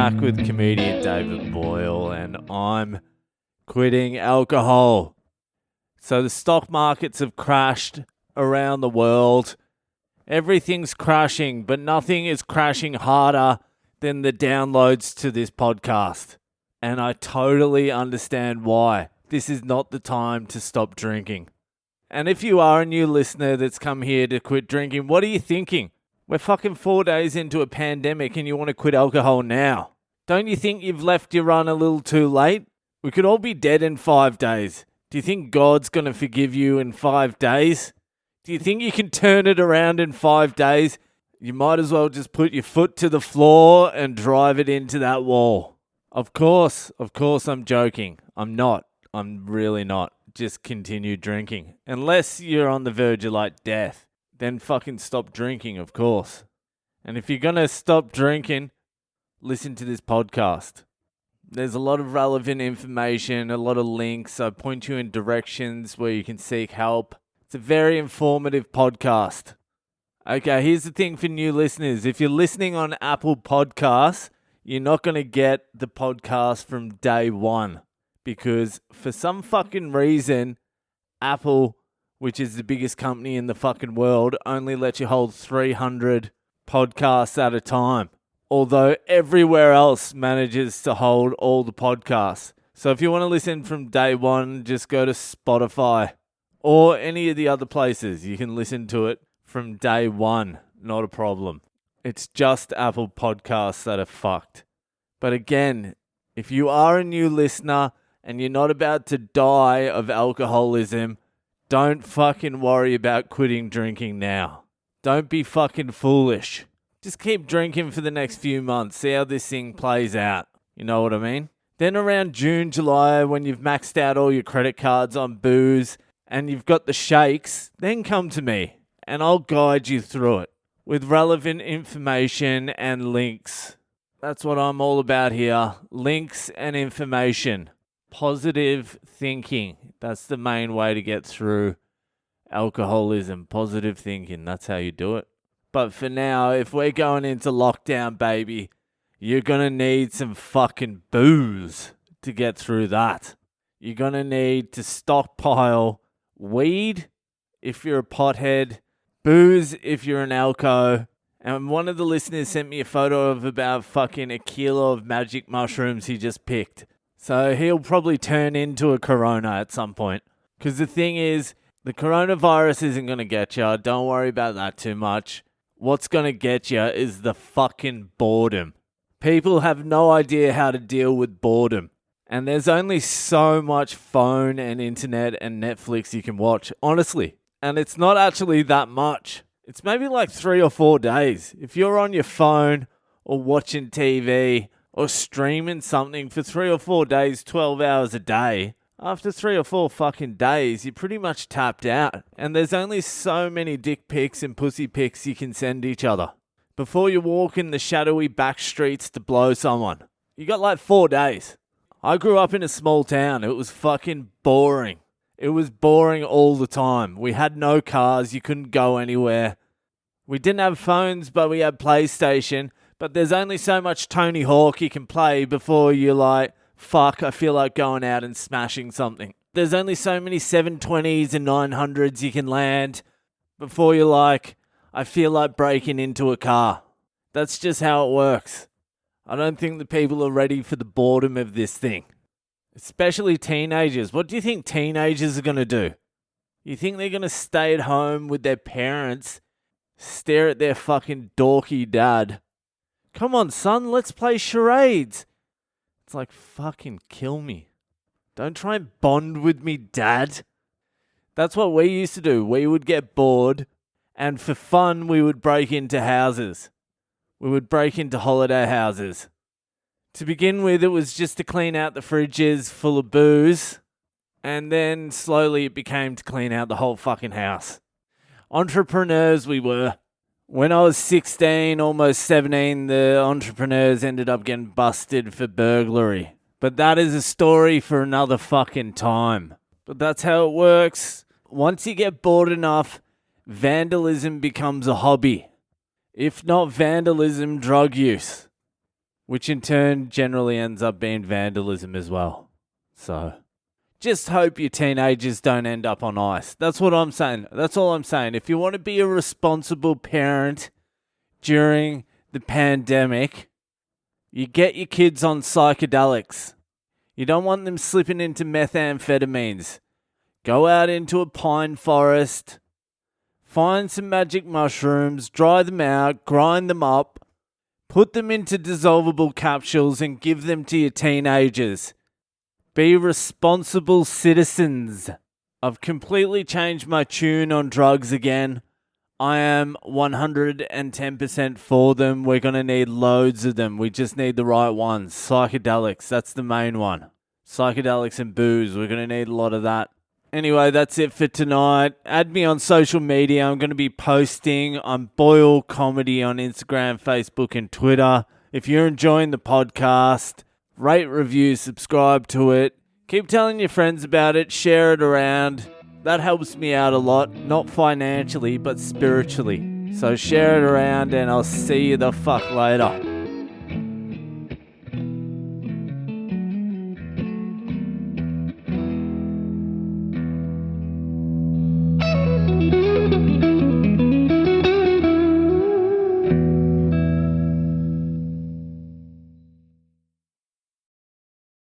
back with comedian David Boyle, and I'm quitting alcohol. So the stock markets have crashed around the world. Everything's crashing, but nothing is crashing harder than the downloads to this podcast. And I totally understand why. This is not the time to stop drinking. And if you are a new listener that's come here to quit drinking, what are you thinking? We're fucking 4 days into a pandemic and you want to quit alcohol now. Don't you think you've left your run a little too late? We could all be dead in 5 days. Do you think God's going to forgive you in 5 days? Do you think you can turn it around in 5 days? You might as well just put your foot to the floor and drive it into that wall. Of course I'm joking. I'm not. I'm really not. Just continue drinking. Unless you're on the verge of like death. Then fucking stop drinking, of course. And if you're going to stop drinking, listen to this podcast. There's a lot of relevant information, a lot of links. I point you in directions where you can seek help. It's a very informative podcast. Okay, here's the thing for new listeners. If you're listening on Apple Podcasts, you're not going to get the podcast from day one. Because for some fucking reason, Apple, which is the biggest company in the fucking world, only lets you hold 300 podcasts at a time. Although everywhere else manages to hold all the podcasts. So if you want to listen from day one, just go to Spotify or any of the other places. You can listen to it from day one. Not a problem. It's just Apple Podcasts that are fucked. But again, if you are a new listener and you're not about to die of alcoholism, don't fucking worry about quitting drinking now. Don't be fucking foolish. Just keep drinking for the next few months. See how this thing plays out. You know what I mean? Then around June, July, when you've maxed out all your credit cards on booze and you've got the shakes, then come to me and I'll guide you through it with relevant information and links. That's what I'm all about here. Links and information. Positive thinking. That's the main way to get through alcoholism. Positive thinking. That's how you do it. But for now, if we're going into lockdown, baby, you're going to need some fucking booze to get through that. You're going to need to stockpile weed if you're a pothead, booze if you're an alco. And one of the listeners sent me a photo of about fucking a kilo of magic mushrooms he just picked. So he'll probably turn into a corona at some point. Because the thing is, the coronavirus isn't going to get you. Don't worry about that too much. What's going to get you is the fucking boredom. People have no idea how to deal with boredom. And there's only so much phone and internet and Netflix you can watch, honestly. And it's not actually that much. It's maybe like 3 or 4 days. If you're on your phone or watching TV or streaming something for 3 or 4 days, 12 hours a day, after 3 or 4 fucking days, you're pretty much tapped out. And there's only so many dick pics and pussy pics you can send each other before you walk in the shadowy back streets to blow someone. You got like 4 days. I grew up in a small town. It was fucking boring. It was boring all the time. We had no cars. You couldn't go anywhere. We didn't have phones, but we had PlayStation. But there's only so much Tony Hawk you can play before you're like, fuck, I feel like going out and smashing something. There's only so many 720s and 900s you can land before you're like, I feel like breaking into a car. That's just how it works. I don't think the people are ready for the boredom of this thing. Especially teenagers. What do you think teenagers are going to do? You think they're going to stay at home with their parents, stare at their fucking dorky dad? Come on, son, let's play charades. It's like, fucking kill me. Don't try and bond with me, Dad. That's what we used to do. We would get bored, and for fun, we would break into houses. We would break into holiday houses. To begin with, it was just to clean out the fridges full of booze, and then slowly it became to clean out the whole fucking house. Entrepreneurs we were. When I was 16, almost 17, the entrepreneurs ended up getting busted for burglary. But that is a story for another fucking time. But that's how it works. Once you get bored enough, vandalism becomes a hobby. If not vandalism, drug use. which in turn generally ends up being vandalism as well. So just hope your teenagers don't end up on ice. That's what I'm saying. That's all I'm saying. If you want to be a responsible parent during the pandemic, you get your kids on psychedelics. You don't want them slipping into methamphetamines. Go out into a pine forest, find some magic mushrooms, dry them out, grind them up, put them into dissolvable capsules and give them to your teenagers. Be responsible citizens. I've completely changed my tune on drugs again. I am 110% for them. We're going to need loads of them. We just need the right ones. Psychedelics, that's the main one. Psychedelics and booze, we're going to need a lot of that. Anyway, that's it for tonight. Add me on social media. I'm going to be posting. I'm Boyle Comedy on Instagram, Facebook, and Twitter. If you're enjoying the podcast, rate, review, subscribe to it. Keep telling your friends about it. Share it around. That helps me out a lot. Not financially, but spiritually. So share it around and I'll see you the fuck later.